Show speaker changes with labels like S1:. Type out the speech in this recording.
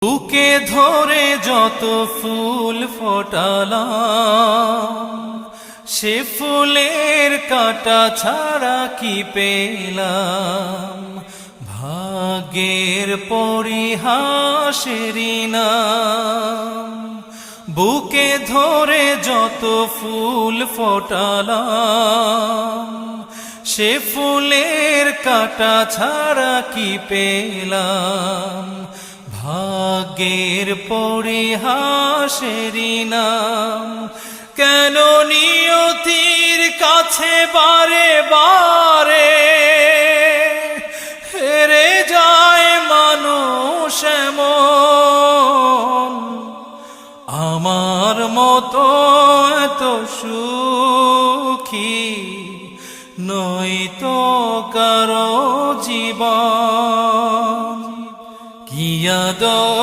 S1: বুকে ধরে যত ফুল ফোটালাম, সে ফুলের কাঁটা ছাড়া কি পেলাম। ভাগ্যের পরিহাসেরই নাম। বুকে ধরে যত ফুল ফোটালাম, সে ফুলের কাঁটা ছাড়া কি পেলাম। ভাগ্যের পরিহাসেরই নাম। কেন নিয়তির কাছে বারে বারে হেরে যায় মানুষ এমন। আমার মতো এত সুখী নয়তো কারো জীবন। কি আদর